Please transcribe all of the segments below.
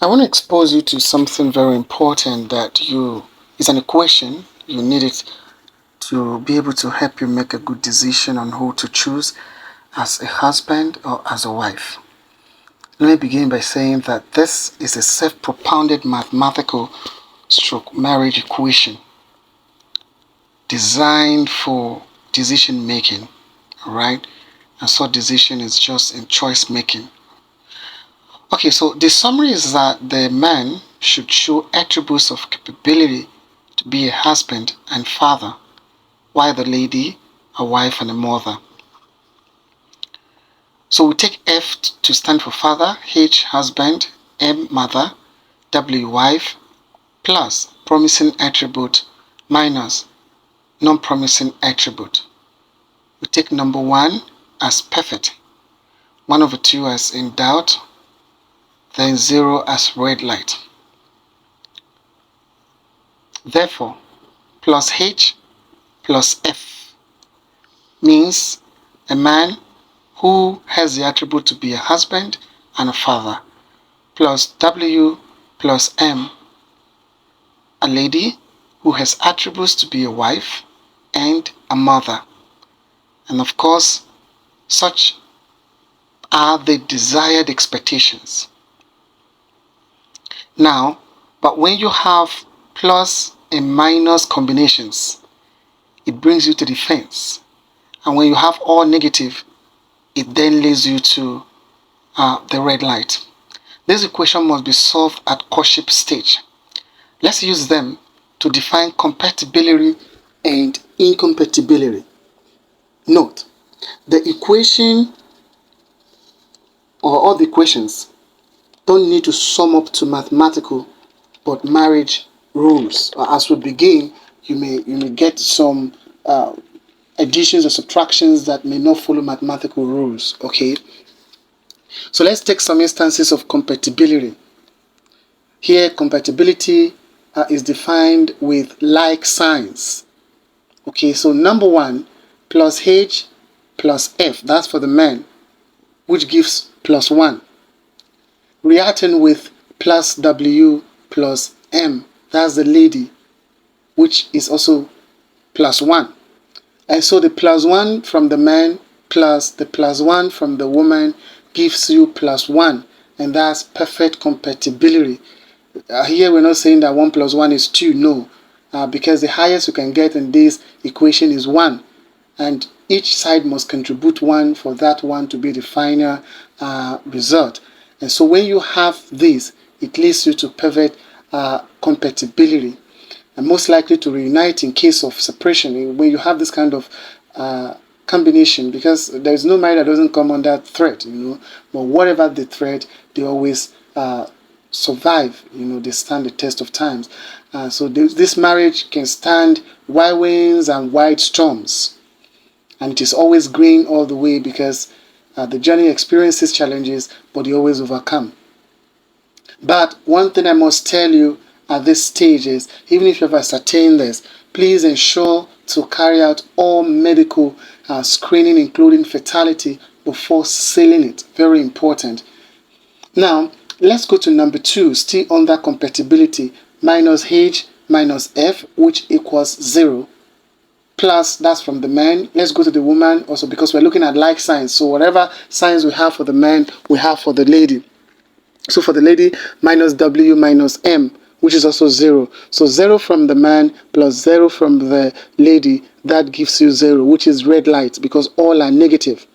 I want to expose you to something very important that is an equation. You need it to be able to help you make a good decision on who to choose as a husband or as a wife. Let me begin by saying that this is a self-propounded mathematical stroke marriage equation designed for decision making, alright? And so decision is just in choice making. Okay, so the summary is that the man should show attributes of capability to be a husband and father, while the lady a wife and a mother. So we take F to stand for father, H husband, M mother, W wife, plus promising attribute minus non-promising attribute. We take number 1 as perfect, 1 over 2 as in doubt, then 0 as red light. Therefore, plus H plus F means a man who has the attribute to be a husband and a father, plus W plus M, a lady who has attributes to be a wife and a mother. And of course, such are the desired expectations. Now, but when you have plus and minus combinations, it brings you to the fence. And when you have all negative, it then leads you to the red light. This equation must be solved at courtship stage. Let's use them to define compatibility and incompatibility. Note, the equation or all the equations don't need to sum up to mathematical but marriage rules. As we begin, you may get some additions or subtractions that may not follow mathematical rules. Okay, so let's take some instances of compatibility. Here, compatibility is defined with like signs. Okay, so number 1, plus H plus F, that's for the man, which gives plus 1. Reacting with plus W plus M, that's the lady, which is also plus 1. And so the plus 1 from the man plus the plus 1 from the woman gives you plus 1, and that's perfect compatibility. Here we're not saying that 1 plus 1 is 2, no, because the highest you can get in this equation is 1, and each side must contribute 1 for that one to be the final result. And so when you have this, it leads you to perfect compatibility, and most likely to reunite in case of separation when you have this kind of combination, because there is no marriage that doesn't come under threat, but whatever the threat, they always survive, they stand the test of times. So this marriage can stand wild winds and wild storms, and it is always green all the way, because the journey experiences challenges, but they always overcome. But one thing I must tell you at this stage is, even if you have ascertained this, please ensure to carry out all medical screening, including fertility, before sealing it. Very important. Now, let's go to number 2, still under compatibility, minus H minus F, which equals 0. Plus, that's from the man. Let's go to the woman also, because we're looking at like signs. So whatever signs we have for the man, we have for the lady. So for the lady, minus W minus M, which is also 0. So 0 from the man plus 0 from the lady, that gives you 0, which is red light, because all are negative.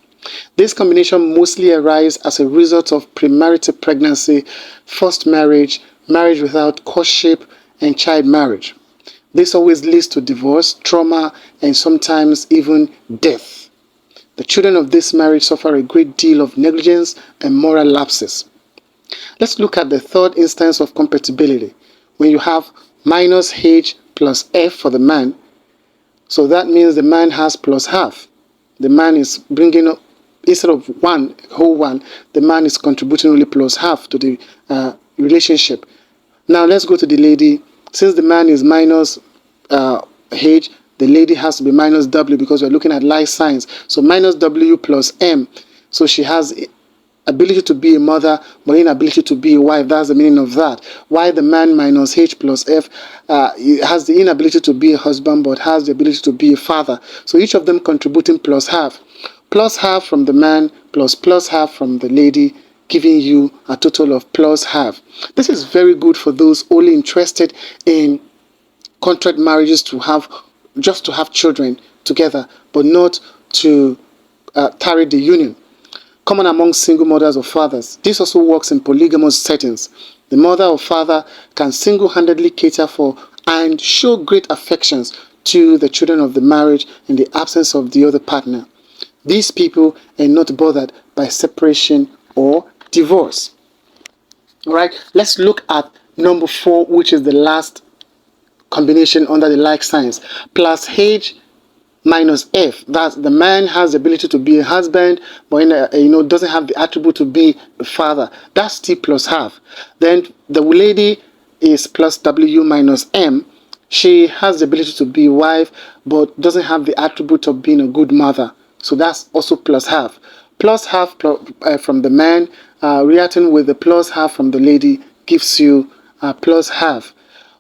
This combination mostly arises as a result of premarital pregnancy, forced marriage, marriage without courtship, and child marriage. This always leads to divorce, trauma, and sometimes even death. The children of this marriage suffer a great deal of negligence and moral lapses. Let's look at the third instance of compatibility, when you have minus H plus F for the man. So that means the man has plus half. The man is bringing up, instead of whole one, the man is contributing only plus half to the relationship. Now let's go to the lady. Since the man is minus H, the lady has to be minus W, because we're looking at like signs. So minus W plus M. So she has ability to be a mother but inability to be a wife. That's the meaning of that. Why the man minus H plus F has the inability to be a husband but has the ability to be a father. So each of them contributing plus half. Plus half from the man plus half from the lady, giving you a total of plus half. This is very good for those only interested in contract marriages to have children together, but not to tarry the union. Common among single mothers or fathers. This also works in polygamous settings. The mother or father can single-handedly cater for and show great affections to the children of the marriage in the absence of the other partner. These people are not bothered by separation or divorce. All right, let's look at number 4, which is the last combination under the like signs. Plus H minus F. That the man has the ability to be a husband, but doesn't have the attribute to be a father. That's T plus half. Then the lady is plus W minus M. She has the ability to be a wife, but doesn't have the attribute of being a good mother. So that's also plus half. Plus half from the man, reacting with the plus half from the lady, gives you plus half.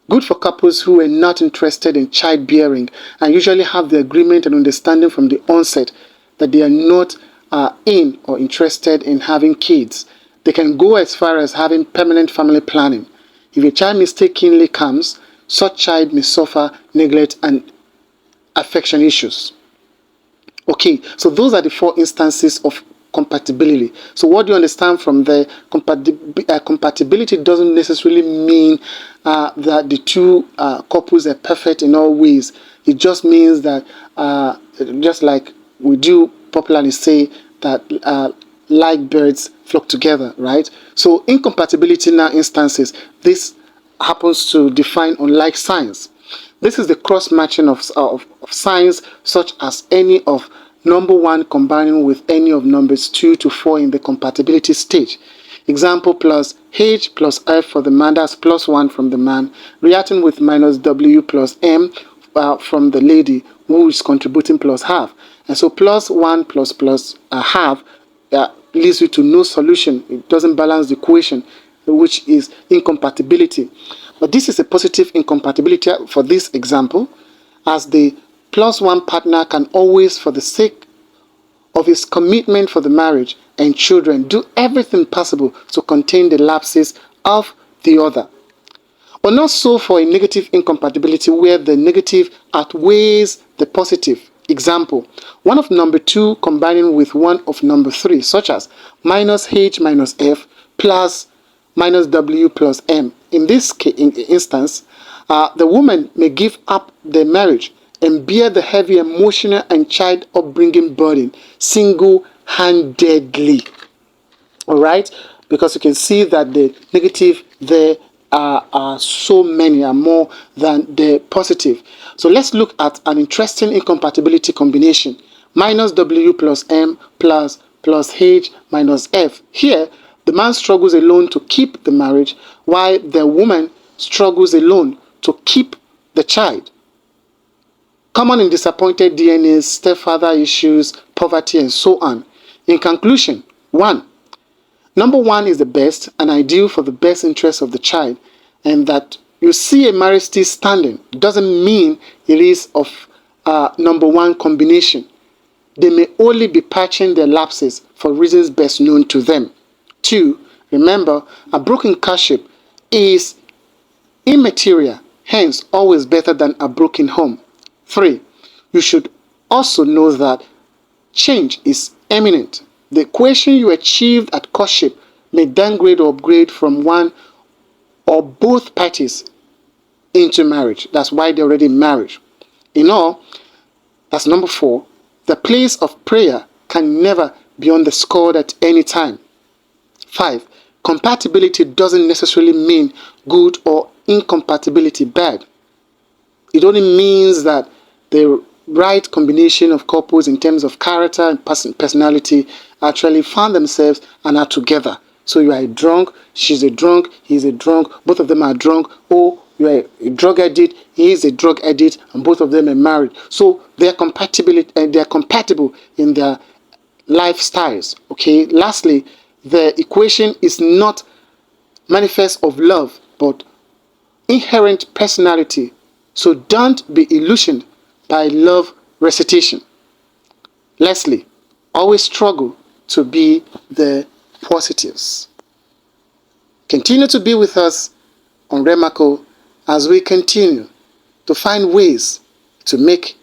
Good for couples who are not interested in childbearing and usually have the agreement and understanding from the onset that they are not in or interested in having kids. They can go as far as having permanent family planning. If a child mistakenly comes, such child may suffer neglect and affection issues. Okay, so those are the 4 instances of compatibility. So what do you understand from the compatibility doesn't necessarily mean that the two couples are perfect in all ways. It just means that just like we do popularly say that like birds flock together, right? So incompatibility now instances, this happens to define unlike signs. This is the cross-matching of signs such as any of number 1 combining with any of numbers 2 to 4 in the compatibility stage. Example, plus H plus F for the man, that's plus 1 from the man, reacting with minus W plus M from the lady, who is contributing plus half. And so plus 1 plus half leads you to no solution. It doesn't balance the equation, which is incompatibility. But this is a positive incompatibility for this example, as the plus 1 partner can always, for the sake of his commitment for the marriage and children, do everything possible to contain the lapses of the other. But not so for a negative incompatibility where the negative outweighs the positive. Example, one of number 2 combining with one of number 3, such as minus H minus F plus minus W plus M. In this instance, the woman may give up the marriage and bear the heavy emotional and child upbringing burden single-handedly. All right? Because you can see that the negative there are so many, are more than the positive. So let's look at an interesting incompatibility combination. Minus W plus M plus H minus F. Here, the man struggles alone to keep the marriage, while the woman struggles alone to keep the child. Common in disappointed DNAs, stepfather issues, poverty, and so on. In conclusion, 1. Number 1 is the best and ideal for the best interest of the child, and that you see a marriage still standing doesn't mean it is of number 1 combination. They may only be patching their lapses for reasons best known to them. 2. Remember, a broken courtship is immaterial, hence always better than a broken home. 3. You should also know that change is imminent. The equation you achieved at courtship may downgrade or upgrade from one or both parties into marriage. That's why they're already in marriage. In all, that's number 4. The place of prayer can never be underscored at any time. 5. Compatibility doesn't necessarily mean good or incompatibility bad. It only means that the right combination of couples in terms of character and personality actually found themselves and are together. So you are a drunk, she's a drunk, he's a drunk, both of them are drunk, or you are a drug addict, he is a drug addict, and both of them are married. So they are compatible in their lifestyles. Okay. Lastly, the equation is not manifest of love, but inherent personality. So don't be illusioned by love recitation. Lastly, always struggle to be the positives. Continue to be with us on Remaco as we continue to find ways to make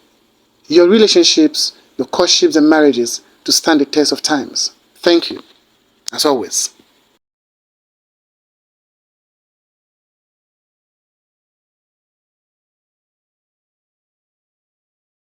your relationships, your courtships and marriages to stand the test of times. Thank you, as always.